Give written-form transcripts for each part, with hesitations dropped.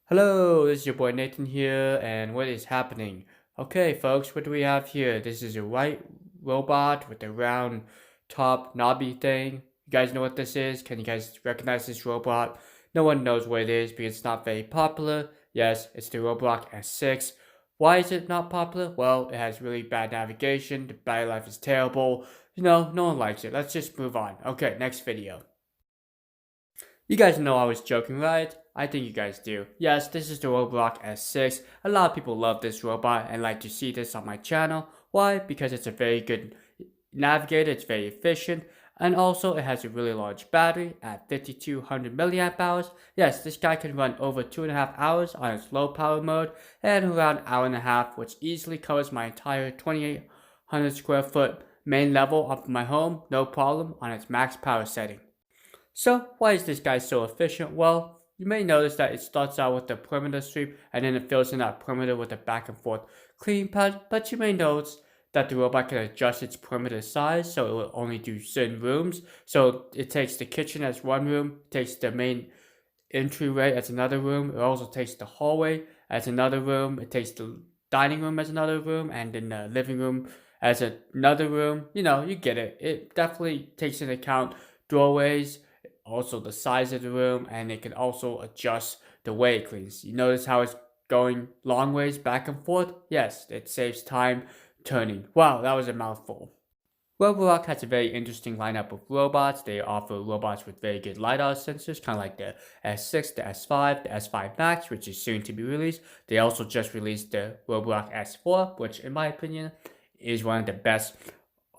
Hello, this is your boy Nathan here, and what is happening? Okay, folks, what do we have here? This is a white robot with a round top knobby thing. You guys know what this is? Can you guys recognize this robot? No one knows what it is because it's not very popular. Yes, it's the Roborock S6. Why is it not popular? Well, it has really bad navigation, the battery life is terrible. No one likes it. Let's just move on. Okay, next video. You guys know I was joking, right? I think you guys do. Yes, this is the Roborock S6. A lot of people love this robot and like to see this on my channel. Why? Because it's a very good navigator, it's very efficient, and also it has a really large battery at 5200 milliamp hours. Yes, this guy can run over 2.5 hours on its low power mode and around an hour and a half, which easily covers my entire 2800 square foot main level of my home, no problem, on its max power setting. So why is this guy so efficient? Well, you may notice that it starts out with the perimeter sweep and then it fills in that perimeter with a back and forth cleaning pad, but you may notice that the robot can adjust its perimeter size so it will only do certain rooms. So it takes the kitchen as one room, takes the main entryway as another room, it also takes the hallway as another room, it takes the dining room as another room, and then the living room as another room. You get it. It definitely takes into account doorways, also the size of the room, and it can also adjust the way it cleans. You notice how it's going long ways back and forth? Yes, it saves time turning. Wow, that was a mouthful. Roborock has a very interesting lineup of robots. They offer robots with very good LiDAR sensors, kind of like the S6, the S5, the S5 Max, which is soon to be released. They also just released the Roborock S4, which in my opinion is one of the best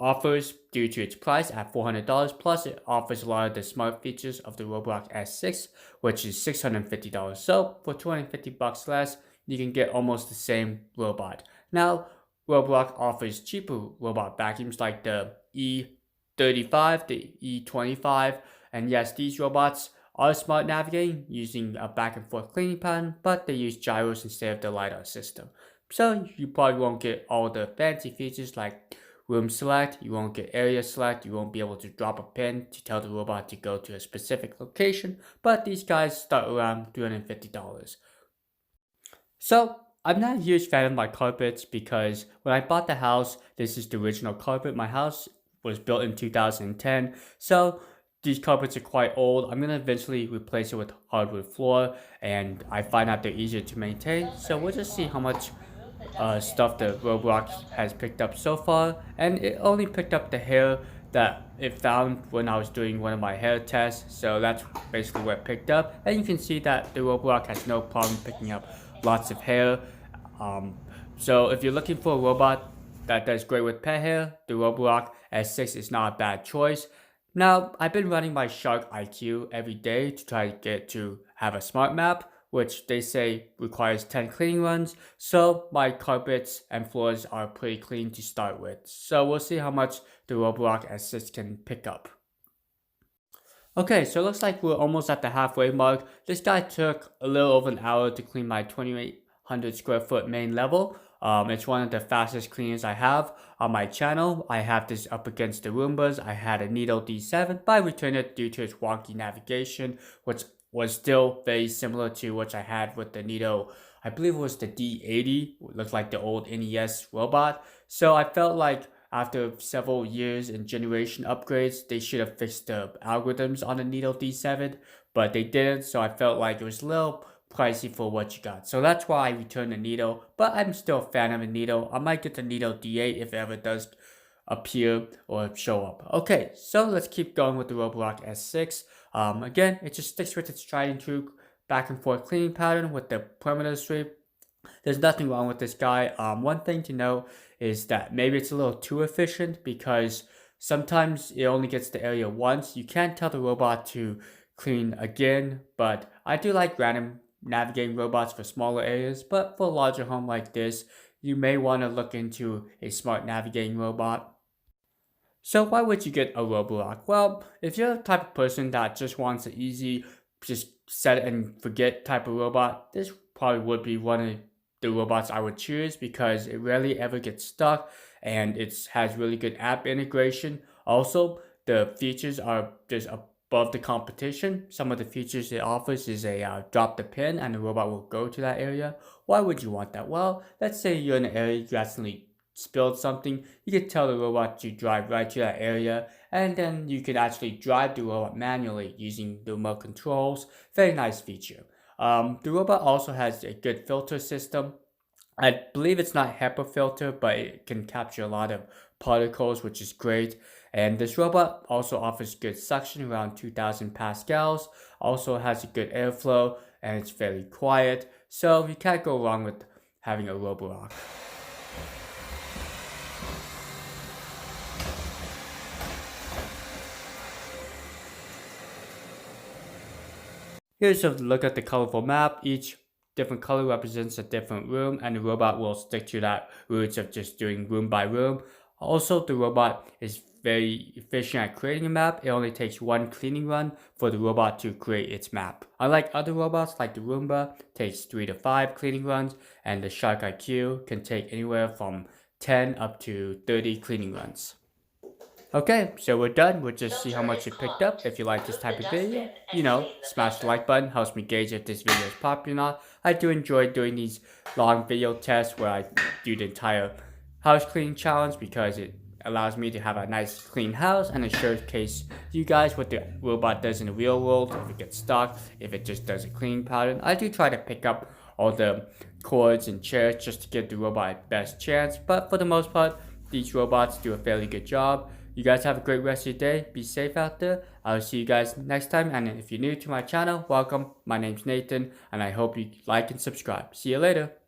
offers due to its price at $400, plus it offers a lot of the smart features of the Roborock S6, which is $650. So for 250 bucks less, you can get almost the same robot. Now, Roborock offers cheaper robot vacuums like the E35, the E25, and yes, these robots are smart navigating using a back and forth cleaning pattern, but they use gyros instead of the LiDAR system. So you probably won't get all the fancy features like room select, you won't get area select, you won't be able to drop a pin to tell the robot to go to a specific location, but these guys start around $350. So I'm not a huge fan of my carpets because when I bought the house, this is the original carpet. My house was built in 2010, so these carpets are quite old. I'm gonna eventually replace it with hardwood floor, and I find out they're easier to maintain. So we'll just see how much stuff that Roblox has picked up so far, and it only picked up the hair that it found when I was doing one of my hair tests, so that's basically what it picked up. And you can see that the Roblox has no problem picking up lots of hair. So if you're looking for a robot that does great with pet hair, the Roborock S6 is not a bad choice. Now, I've been running my Shark IQ every day to try to get to have a smart map, which they say requires 10 cleaning runs, so my carpets and floors are pretty clean to start with. So we'll see how much the Roborock S6 can pick up. Okay, so it looks like we're almost at the halfway mark. This guy took a little over an hour to clean my 2800 square foot main level. It's one of the fastest cleaners I have on my channel. I have this up against the Roombas. I had a Neato D7, but I returned it due to its wonky navigation, which was still very similar to what I had with the Neato. I believe it was the D80, it looked like the old NES robot. So I felt like after several years and generation upgrades, they should have fixed the algorithms on the Neato D7, but they didn't, so I felt like it was a little pricey for what you got. So that's why I returned the Neato, but I'm still a fan of the Neato. I might get the Neato D8 if it ever does appear or show up. Okay, so let's keep going with the Roborock S6. Again, it just sticks with its tried and true back and forth cleaning pattern with the perimeter sweep. There's nothing wrong with this guy. One thing to know is that maybe it's a little too efficient because sometimes it only gets the area once. You can't tell the robot to clean again, but I do like random navigating robots for smaller areas, but for a larger home like this, you may want to look into a smart navigating robot. So why would you get a Roborock? Well, if you're the type of person that just wants an easy, just set it and forget type of robot, this probably would be one of the robots I would choose because it rarely ever gets stuck and it has really good app integration. Also, the features are just above the competition. Some of the features it offers is a drop the pin and the robot will go to that area. Why would you want that? Well, let's say you're in an area, you accidentally spilled something, you can tell the robot to drive right to that area, and then you can actually drive the robot manually using the remote controls. Very nice feature. The robot also has a good filter system. I believe it's not HEPA filter, but it can capture a lot of particles, which is great. And this robot also offers good suction around 2000 pascals, also has a good airflow, and it's fairly quiet. So you can't go wrong with having a Roborock. Here's a look at the colorful map. Each different color represents a different room, and the robot will stick to that route of just doing room by room. Also, the robot is very efficient at creating a map. It only takes one cleaning run for the robot to create its map. Unlike other robots like the Roomba, takes 3 to 5 cleaning runs, and the Shark IQ can take anywhere from 10 up to 30 cleaning runs. Okay, so we're done. We'll just see how much it picked up. If you like this type of video, smash the like button. Helps me gauge if this video is popular or not. I do enjoy doing these long video tests where I do the entire house cleaning challenge because it allows me to have a nice clean house and it showcase you guys what the robot does in the real world. If it gets stuck, if it just does a cleaning pattern. I do try to pick up all the cords and chairs just to give the robot its best chance. But for the most part, these robots do a fairly good job. You guys have a great rest of your day. Be safe out there. I'll see you guys next time. And if you're new to my channel, welcome. My name's Nathan, and I hope you like and subscribe. See you later.